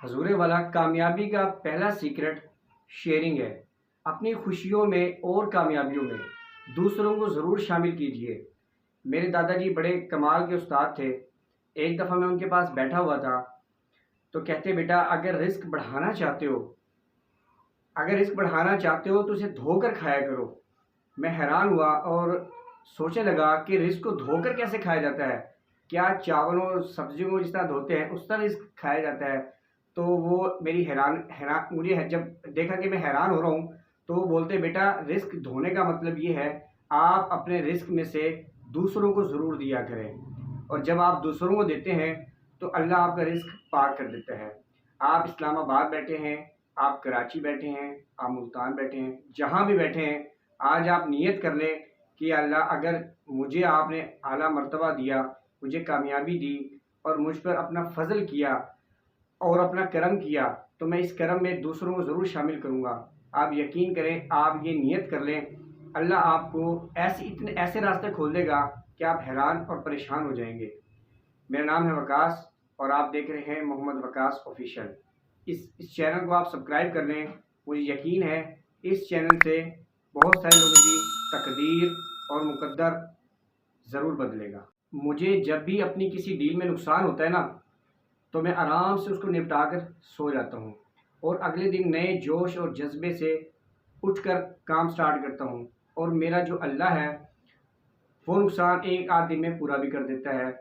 हजूर वाला कामयाबी का पहला सीक्रेट शेयरिंग है। अपनी खुशियों में और कामयाबियों में दूसरों को ज़रूर शामिल कीजिए। मेरे दादाजी बड़े कमाल के उस्ताद थे। एक दफ़ा मैं उनके पास बैठा हुआ था, तो कहते बेटा अगर रिस्क बढ़ाना चाहते हो तो उसे धोकर खाया करो। मैं हैरान हुआ और सोचने लगा कि रिस्क को धोकर कैसे खाया जाता है। क्या चावलों और सब्जियों को जिस तरह धोते हैं उस तरह रिस्क खाया जाता है? तो वो मेरी हैरान हैरान मुझे जब देखा कि मैं हैरान हो रहा हूँ, तो वो बोलते बेटा रिस्क धोने का मतलब ये है, आप अपने रिस्क में से दूसरों को ज़रूर दिया करें, और जब आप दूसरों को देते हैं तो अल्लाह आपका रिस्क पार कर देता है। आप इस्लामाबाद बैठे हैं, आप कराची बैठे हैं, आप मुल्तान बैठे हैं, जहाँ भी बैठे हैं, आज आप नियत कर लें कि अल्लाह अगर मुझे आपने आला मर्तबा दिया, मुझे कामयाबी दी और मुझ पर अपना फ़ज़ल किया और अपना करम किया, तो मैं इस करम में दूसरों को ज़रूर शामिल करूँगा। आप यकीन करें, आप ये नियत कर लें, अल्लाह आपको ऐसे रास्ते खोल देगा कि आप हैरान और परेशान हो जाएंगे। मेरा नाम है वकास और आप देख रहे हैं मोहम्मद वकास ऑफिशियल। इस चैनल को आप सब्सक्राइब कर लें। मुझे यकीन है इस चैनल से बहुत सारे लोगों की तकदीर और मुकद्दर ज़रूर बदलेगा। मुझे जब भी अपनी किसी डील में नुकसान होता है ना, तो मैं आराम से उसको निपटा कर सो जाता हूँ और अगले दिन नए जोश और जज्बे से उठकर काम स्टार्ट करता हूँ, और मेरा जो अल्लाह है वो नुकसान एक आध दिन में पूरा भी कर देता है।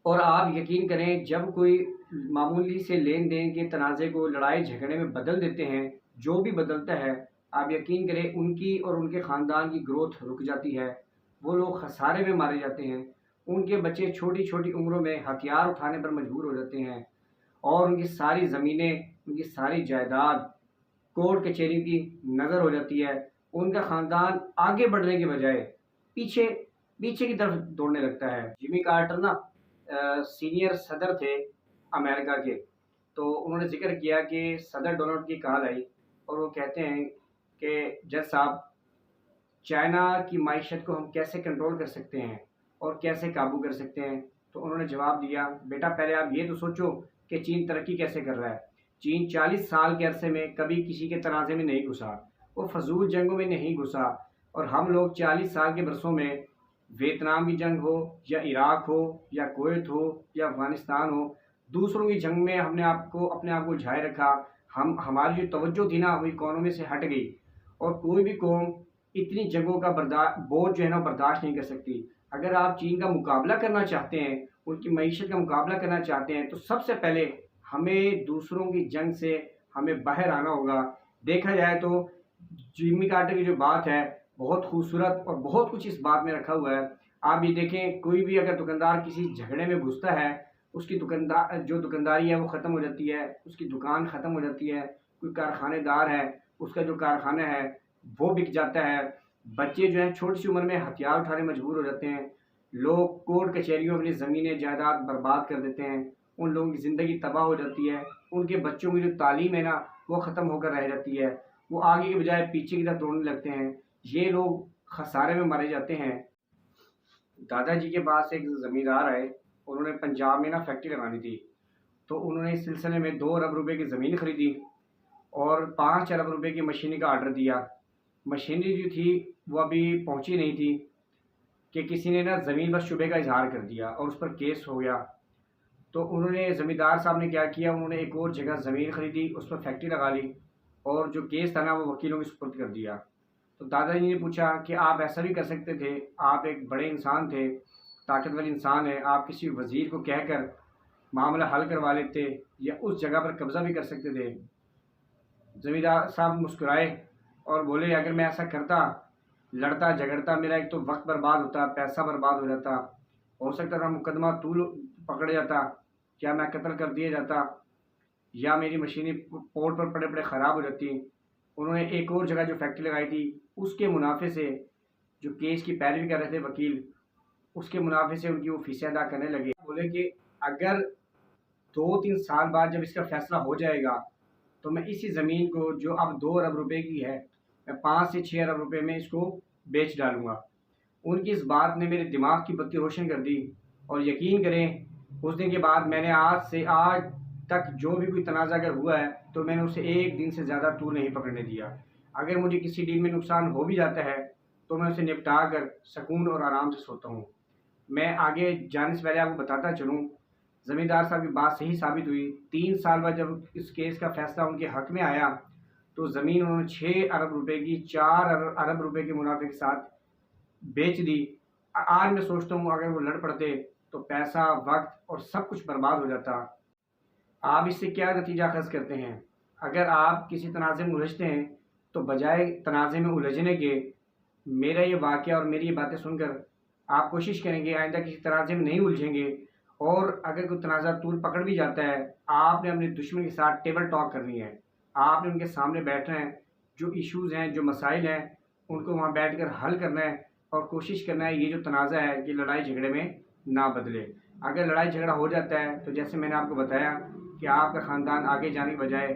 और आप यकीन करें, जब कोई मामूली से लेन देन के तनाज़े को लड़ाई झगड़े में बदल देते हैं, जो भी बदलता है, आप यकीन करें उनकी और उनके ख़ानदान की ग्रोथ रुक जाती है। वो लोग खसारे में मारे जाते हैं, उनके बच्चे छोटी छोटी उम्रों में हथियार उठाने पर मजबूर हो जाते हैं, और उनकी सारी ज़मीनें, उनकी सारी जायदाद कोर्ट कचहरी की नज़र हो जाती है। उनका ख़ानदान आगे बढ़ने के बजाय पीछे पीछे की तरफ दौड़ने लगता है। जिमी कार्टर ना सीनियर सदर थे अमेरिका के, तो उन्होंने ज़िक्र किया कि सदर डोनाल्ड की कॉल आई और वो कहते हैं कि जज साहब, चाइना की माइशत को हम कैसे कंट्रोल कर सकते हैं और कैसे काबू कर सकते हैं? तो उन्होंने जवाब दिया, बेटा पहले आप ये तो सोचो कि चीन तरक्की कैसे कर रहा है। चीन 40 साल के अरसे में कभी किसी के तनाज़े में नहीं घुसा, वो फजूल जंगों में नहीं घुसा, और हम लोग 40 साल के बरसों में वियतनाम की जंग हो या इराक हो या कुवैत हो या अफ़गानिस्तान हो, दूसरों की जंग में हमने अपने आप को उलझाए रखा। हमारी जो तवज्जो थी ना वो इकोनॉमी से हट गई, और कोई भी कौम इतनी जंगों का बोझ जो है ना बर्दाश्त नहीं कर सकती। अगर आप चीन का मुकाबला करना चाहते हैं, उनकी मईशत का मुकाबला करना चाहते हैं, तो सबसे पहले हमें दूसरों की जंग से हमें बाहर आना होगा। देखा जाए तो जिमी कार्टर की जो बात है बहुत खूबसूरत और बहुत कुछ इस बात में रखा हुआ है। आप ये देखें, कोई भी अगर दुकानदार किसी झगड़े में घुसता है, उसकी दुकानदारी है वो ख़त्म हो जाती है, उसकी दुकान ख़त्म हो जाती है। कोई कारखानेदार है, उसका जो कारखाना है वो बिक जाता है। बच्चे जो हैं छोटी सी उम्र में हथियार उठाने मजबूर हो जाते हैं। लोग कोर्ट कचहरियों में अपनी ज़मीनें जायदाद बर्बाद कर देते हैं। उन लोगों की ज़िंदगी तबाह हो जाती है। उनके बच्चों की जो तालीम है ना वो ख़त्म होकर रह जाती है। वो आगे के बजाय पीछे की तरफ दौड़ने लगते हैं। ये लोग खसारे में मारे जाते हैं। दादाजी के पास एक ज़मींदार आए, उन्होंने पंजाब में ना फैक्ट्री लगानी थी, तो उन्होंने इस सिलसिले में 2 अरब रुपए की ज़मीन खरीदी और 5 अरब रुपए की मशीनरी का आर्डर दिया। मशीनरी जो थी वो अभी पहुंची नहीं थी कि किसी ने ना ज़मीन पर शुबे का इजहार कर दिया और उस पर केस हो गया। तो उन्होंने ज़मींदार साहब ने क्या किया, उन्होंने एक और जगह ज़मीन ख़रीदी, उस पर फैक्ट्री लगा ली और जो केस था ना वो वकीलों के सुपुर्द कर दिया। तो दादाजी ने पूछा कि आप ऐसा भी कर सकते थे, आप एक बड़े इंसान थे, ताकतवर इंसान है, आप किसी वज़ीर को कहकर मामला हल करवा लेते या उस जगह पर कब्ज़ा भी कर सकते थे। ज़मींदार साहब मुस्कुराए और बोले, अगर मैं ऐसा करता, लड़ता झगड़ता, मेरा एक तो वक्त बर्बाद होता, पैसा बर्बाद हो जाता, हो सकता था मुकदमा तूल पकड़ जाता, क्या मैं कत्ल कर दिया जाता, या मेरी मशीनें पोर्ट पर पड़े पड़े ख़राब हो जाती। उन्होंने एक और जगह जो फैक्ट्री लगाई थी उसके मुनाफे से, जो केस की पैरवी कर रहे थे वकील, उसके मुनाफे से उनकी वो फीसें अदा करने लगे। बोले कि अगर 2-3 साल बाद जब इसका फैसला हो जाएगा तो मैं इसी ज़मीन को जो अब 2 अरब रुपए की है, मैं 5 से 6 अरब रुपए में इसको बेच डालूँगा। उनकी इस बात ने मेरे दिमाग की बत्ती रोशन कर दी, और यकीन करें उस दिन के बाद मैंने आज तक जो भी कोई तनाज़ा अगर हुआ है तो मैंने उसे एक दिन से ज़्यादा तूल नहीं पकड़ने दिया। अगर मुझे किसी डील में नुकसान हो भी जाता है तो मैं उसे निपटा कर सुकून और आराम से सोता हूँ। मैं आगे जाने से पहले आपको बताता चलूँ, ज़मींदार साहब की बात सही साबित हुई। 3 साल बाद जब इस केस का फ़ैसला उनके हक़ में आया तो ज़मीन उन्होंने 6 अरब रुपए की 4 अरब रुपए के मुनाफे के साथ बेच दी। आज मैं सोचता हूँ अगर वो लड़ पड़ते तो पैसा, वक़्त और सब कुछ बर्बाद हो जाता। आप इससे क्या नतीजा अख़ज़ करते हैं? अगर आप किसी तनाज़े में उलझते हैं तो बजाय तनाज़े में उलझने के मेरा ये वाक़या और मेरी ये बातें सुनकर आप कोशिश करेंगे आइंदा किसी तनाज़े में नहीं उलझेंगे। और अगर कोई तनाज़ा तूल पकड़ भी जाता है, आपने अपने दुश्मन के साथ टेबल टॉक करनी है। आपने उनके सामने बैठना है, जो इश्यूज़ हैं, जो मसाइल हैं, उनको वहाँ बैठकर हल करना है और कोशिश करना है ये जो तनाज़ा है ये लड़ाई झगड़े में ना बदले। अगर लड़ाई झगड़ा हो जाता है तो जैसे मैंने आपको बताया कि आपका ख़ानदान आगे जाने के बजाय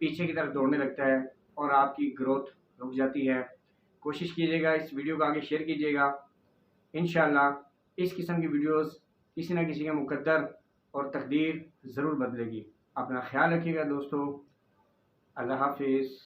पीछे की तरफ दौड़ने लगता है और आपकी ग्रोथ रुक जाती है। कोशिश कीजिएगा इस वीडियो को आगे शेयर कीजिएगा। इंशाअल्लाह इस किस्म की वीडियोस किसी न किसी का मुकद्दर और तकदीर ज़रूर बदलेगी। अपना ख्याल रखिएगा दोस्तों। अल्लाह हाफ़िज़।